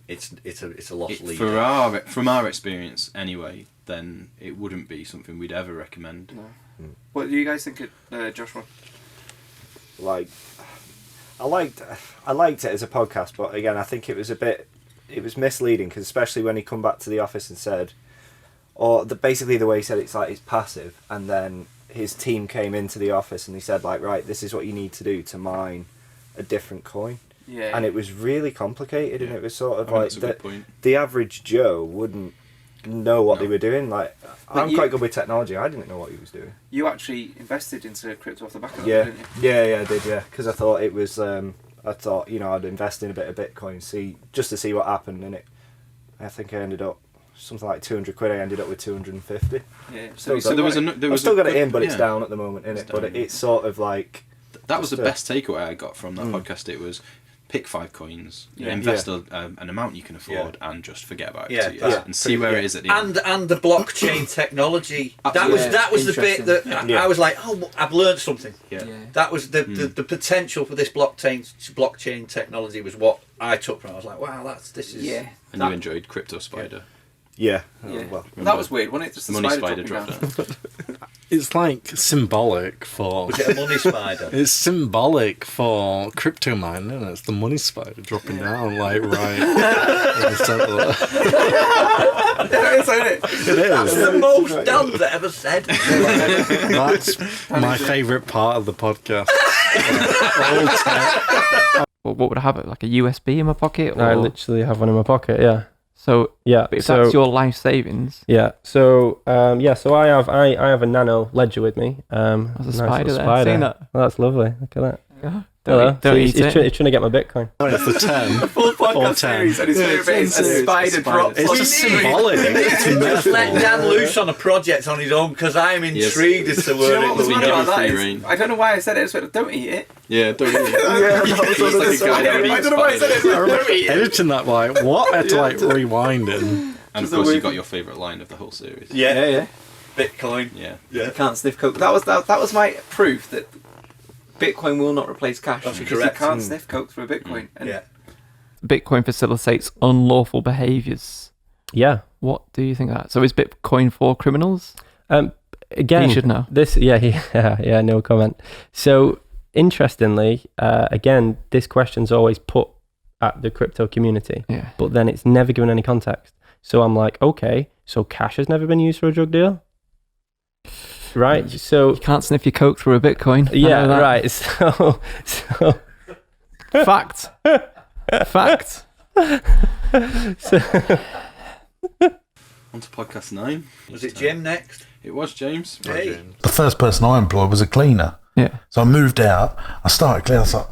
it's a lost lead. From our experience anyway, then it wouldn't be something we'd ever recommend. No. What do you guys think of Joshua? Like, I liked it as a podcast, but again, I think it was misleading, because especially when he come back to the office and said, basically the way he said it's like it's passive, and then his team came into the office and he said, like, right, this is what you need to do to mine a different coin. Yeah. And it was really complicated, and it was sort of like the average Joe wouldn't know what they were doing. Like, I'm quite good with technology. I didn't know what he was doing. You actually invested into crypto off the back of that, didn't you? Yeah, I did. Yeah, because I thought it was. I thought I'd invest in a bit of Bitcoin, just to see what happened, and I think I ended up something like 200 quid. I ended up with 250. Yeah. So I've still got it in, but it's down at the moment, innit? But it's sort of like that was the best takeaway I got from that podcast. It was, pick 5 coins, invest an amount you can afford, and just forget about it 2 years and see where it is at the end. And the blockchain technology. That was the bit that I was like, oh, I've learned something. Yeah. That was the potential for this blockchain technology was what I took from it. I was like, wow, this is. Yeah. And you enjoyed Crypto Spider. Yeah. Well, that was weird, wasn't it? Just the money spider dropped down. It's like symbolic for. Was it a money spider? It's symbolic for crypto mining, isn't it? It's the money spider dropping down, like right in the centre. It is. That's the most done that ever said. That's my favourite part of the podcast. Well, what would I have? Like a USB in my pocket? Or? I literally have one in my pocket. Yeah. So yeah, if that's your life savings. Yeah. So so I have a nano ledger with me. There's a spider there. Seen that? Oh, that's lovely. Look at that. Yeah. Don't eat it. He's trying to get my Bitcoin. It's the 10. The full podcast series, and his favourite bit is a spider drops. It's just symbolic. Just let Dan loose on a project on his own, because I'm intrigued as to where it will be. I don't know why I said it, but don't eat it. Yeah, don't eat it. I don't know why I said it, but don't eat it. Editing that, like, what? I had to, like, rewind it. And of course, you got your favourite line of the whole series. Yeah. Bitcoin. Yeah. You can't sniff coke. That was my proof that Bitcoin will not replace cash. That's because correct. You can't sniff coke through a Bitcoin. Bitcoin facilitates unlawful behaviours. Yeah. What do you think of that? So is Bitcoin for criminals? Again, you should know. No comment. So interestingly, again, this question's always put at the crypto community, but then it's never given any context. So I'm like, okay, So cash has never been used for a drug deal. Right, so you can't sniff your coke through a Bitcoin. Yeah, right. So fact. So, on to podcast 9. Was it Jim next? It was James. Hey. The first person I employed was a cleaner. Yeah. So I moved out. I started cleaning. I was like,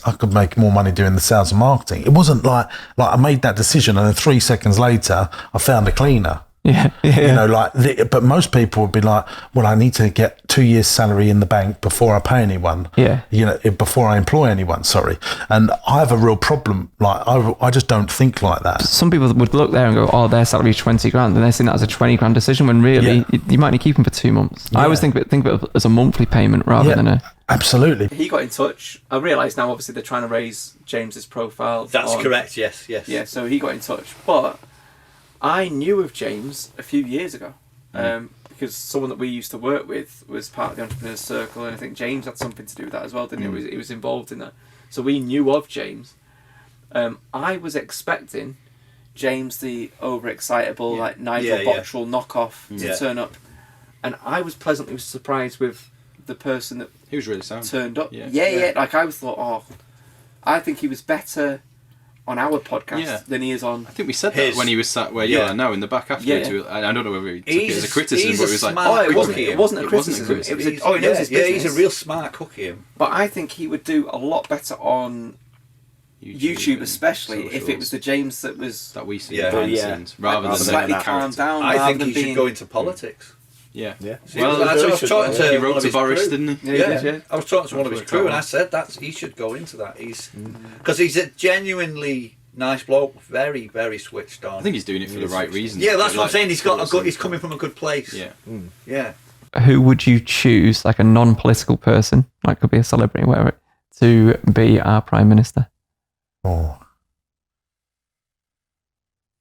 I could make more money doing the sales and marketing. It wasn't like I made that decision and then 3 seconds later I found a cleaner. Yeah. You know, but most people would be like, well, I need to get 2 years' salary in the bank before I pay anyone. Yeah. You know, before I employ anyone, sorry. And I have a real problem. Like, I just don't think like that. Some people would look there and go, oh, their salary is 20 grand. And they're seeing that as a 20 grand decision when really you might only keep them for 2 months. Yeah. I always think of it as a monthly payment rather than a... Absolutely. He got in touch. I realise now, obviously, they're trying to raise James's profile. That's correct, yes. Yeah, so he got in touch. But I knew of James a few years ago because someone that we used to work with was part of the Entrepreneurs Circle, and I think James had something to do with that as well, didn't he? He was involved in that. So we knew of James. I was expecting James, the overexcitable, like Nigel Bottrell knockoff, to turn up, and I was pleasantly surprised with the person that he was really sound. Turned up. Yeah. Like I was thought, I think he was better on our podcast than he is on. I think we said that when he was sat where you are now in the back afterwards. I don't know whether he took it as a criticism, but it was like, it wasn't a criticism. It was he knows his business. He's a real smart cookie. But I think he would do a lot better on YouTube especially if it was the James that we see behind the scenes rather than slightly calmed down. I think he should go into politics. Yeah. Well, I was talking to he wrote to Boris, didn't he? Yeah. I was talking to one of his crew, and I said that he should go into that. Because he's a genuinely nice bloke, very, very switched on. I think he's doing it for the right reasons. Yeah, that's what I'm saying. He's coming from a good place. Yeah. Yeah. Who would you choose, like a non-political person, like could be a celebrity, whatever, to be our Prime Minister? Oh.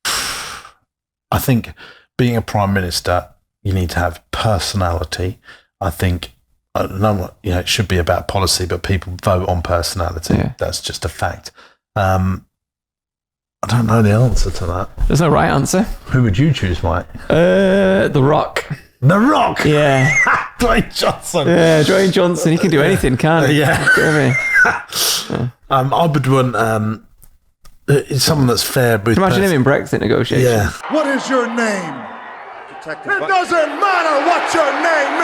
I think being a Prime Minister, you need to have personality. I think, I don't know, it should be about policy, but people vote on personality. Yeah. That's just a fact. I don't know the answer to that. There's no right answer. Who would you choose, Mike? The Rock. The Rock? Yeah. Dwayne Johnson. Yeah, Dwayne Johnson. He can do anything, can't he? Yeah. I would want someone that's fair. Imagine him in Brexit negotiations. Yeah. What is your name? It doesn't matter what your name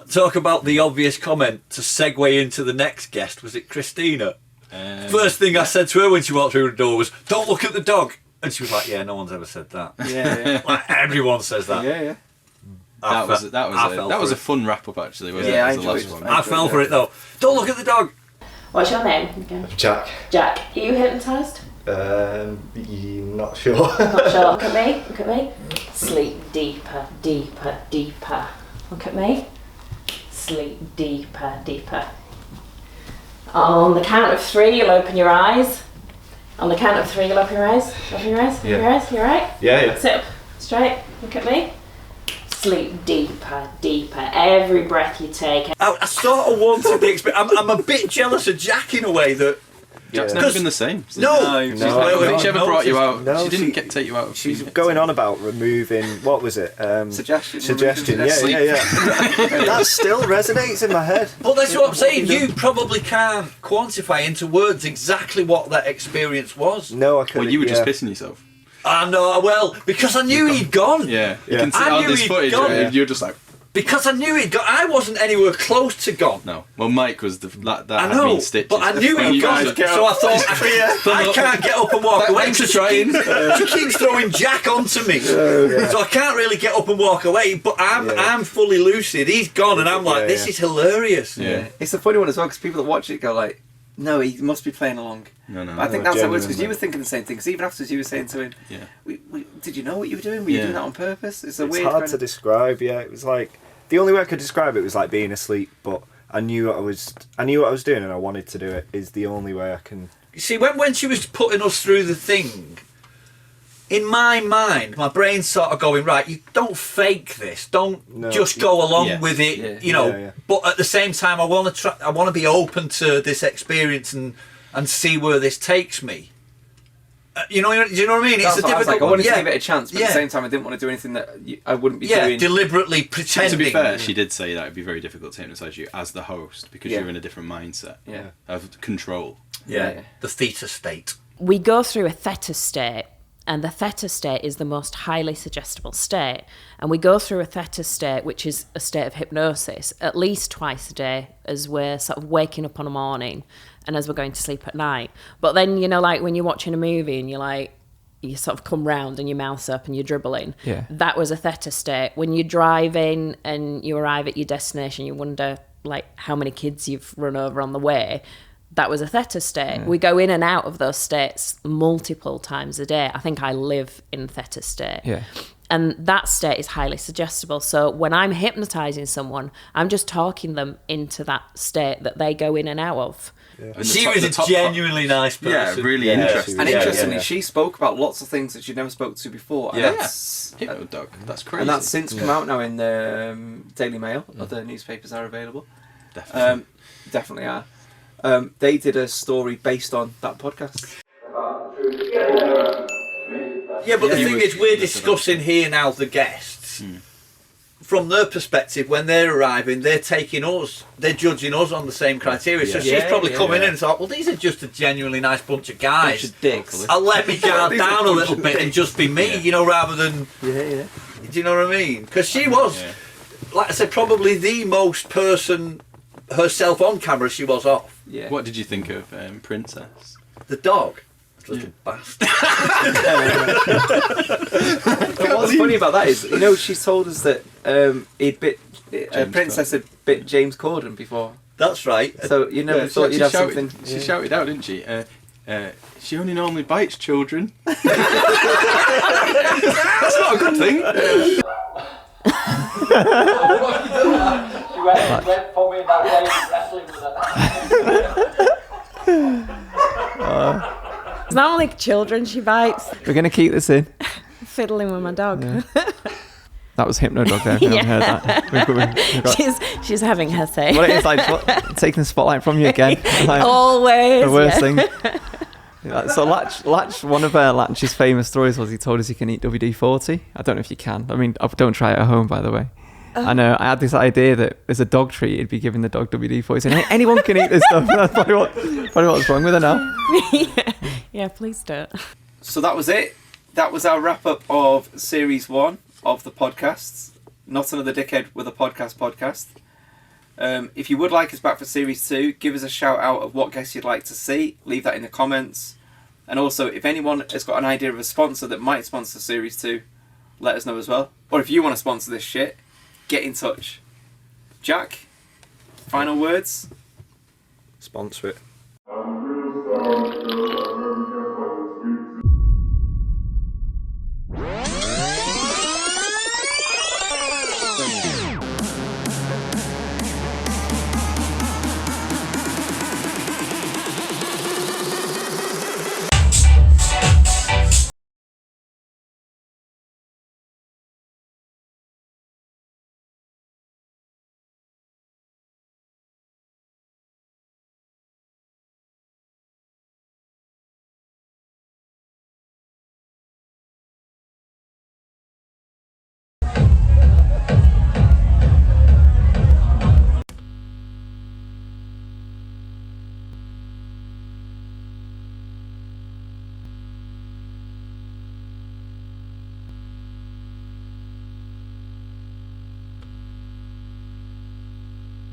is. Talk about the obvious comment to segue into the next guest. Was it Krystyna? First thing I said to her when she walked through the door was, "Don't look at the dog," and she was like, "Yeah, no one's ever said that." Yeah. Like everyone says that. Yeah. That was a fun wrap up actually. Wasn't it? I enjoyed it. One. I fell for it though. Don't look at the dog. What's your name again? Jack. Jack. Are you hypnotised? Not sure. Not sure. Look at me. Look at me. Sleep deeper, deeper, deeper. Look at me. Sleep deeper, deeper. On the count of 3, you'll open your eyes. On the count of 3, you'll open your eyes. Open your eyes. Open your eyes. You alright? Yeah. Sit up. Straight. Look at me. Sleep deeper, deeper. Every breath you take. I sort of wanted the experience. I'm a bit jealous of Jack in a way that. Jack's never been the same. No. She ever brought you out. No, she didn't take you out. She's going on about removing. What was it? Suggestion. Yeah. That still resonates in my head. Well, that's what I'm saying. You probably can't quantify into words exactly what that experience was. No, I couldn't. Well, you were just pissing yourself. I know. Well, because I knew he'd gone. Yeah. You can see on this footage. You're just like. Because I knew he'd gone. I wasn't anywhere close to gone. No. Well, Mike was that I know, stitches. but I knew he'd gone. So I thought, I can't get up and walk away. Thanks for trying. She keeps throwing Jack onto me. So I can't really get up and walk away, but I'm fully lucid. He's gone, and I'm like, this is hilarious. Yeah. It's a funny one as well, because people that watch it go like, no, he must be playing along. No. But I think that's how it was, because you were thinking the same thing. Because even afterwards, you were saying to him, did you know what you were doing? Were you doing that on purpose? It's weird. Hard to describe. Yeah, it was like the only way I could describe it was like being asleep, but I knew what I was doing, and I wanted to do it. Is the only way I can. You see, when she was putting us through the thing, in my mind, my brain's sort of going, right, you don't fake this. Don't just go along with it, you know. Yeah. But at the same time, I want to be open to this experience and see where this takes me. You know what I mean? That's It's a difficult I one. wanted to give it a chance, but at the same time, I didn't want to do anything that I wouldn't be doing. Deliberately pretending. To be fair, she did say that it'd be very difficult to hypnotise you as the host because you're in a different mindset of control. Yeah, the theta state. We go through a theta state, and the theta state is the most highly suggestible state. And we go through a theta state, which is a state of hypnosis, at least twice a day as we're sort of waking up on a morning and as we're going to sleep at night. But then, you know, like when you're watching a movie and you're like, you sort of come round and your mouth's up and you're dribbling. Yeah. That was a theta state. When you're driving and you arrive at your destination, you wonder like how many kids you've run over on the way. That was a theta state. Yeah. We go in and out of those states multiple times a day. I think I live in theta state. Yeah. And that state is highly suggestible. So when I'm hypnotising someone, I'm just talking them into that state that they go in and out of. Yeah. She was a genuinely nice person. Yeah, really interesting. And interestingly, she spoke about lots of things that she'd never spoke to before. And that's Hypnodog. That's crazy. And that's since come out now in the Daily Mail. Other newspapers are available. Definitely. Definitely are. They did a story based on that podcast. Yeah, but the thing is, we're discussing here now the guests. From their perspective, when they're arriving, they're taking us, they're judging us on the same criteria. So she's probably come in and thought, well, these are just a genuinely nice bunch of guys. Bunch of dicks. I'll let me guard down a little bit and just be me, you know, rather than... Yeah. Do you know what I mean? Because she was, like I said, probably the most person herself on camera she was off. Yeah. What did you think of Princess? The dog. Little bastard. What's funny about that is, you know, she told us that Princess had bit James Corden before. That's right. So you never thought you'd have something. She shouted out, didn't she? She only normally bites children. That's not a good thing. She went for me in that way, wrestling with her. It's not only children she bites. We're going to keep this in. Fiddling with my dog. Yeah. That was Hypnodog there. If you haven't heard that. We've got she's having her say. Well, it's like taking the spotlight from you again. Like, always. The worst thing. Yeah, so Latch, one of Latch's famous stories was he told us he can eat WD-40. I don't know if you can. I mean, don't try it at home, by the way. I know. I had this idea that as a dog treat, he'd be giving the dog WD-40, saying, "Hey, anyone can eat this stuff." That's probably what's wrong with her now. Yeah, please don't. So that was it. That was our wrap up of series 1 of the podcasts. Not Another Dickhead with a podcast. If you would like us back for series 2, give us a shout out of what guests you'd like to see. Leave that in the comments. And also, if anyone has got an idea of a sponsor that might sponsor series 2, let us know as well. Or if you want to sponsor this shit, get in touch. Jack, final words? Sponsor it.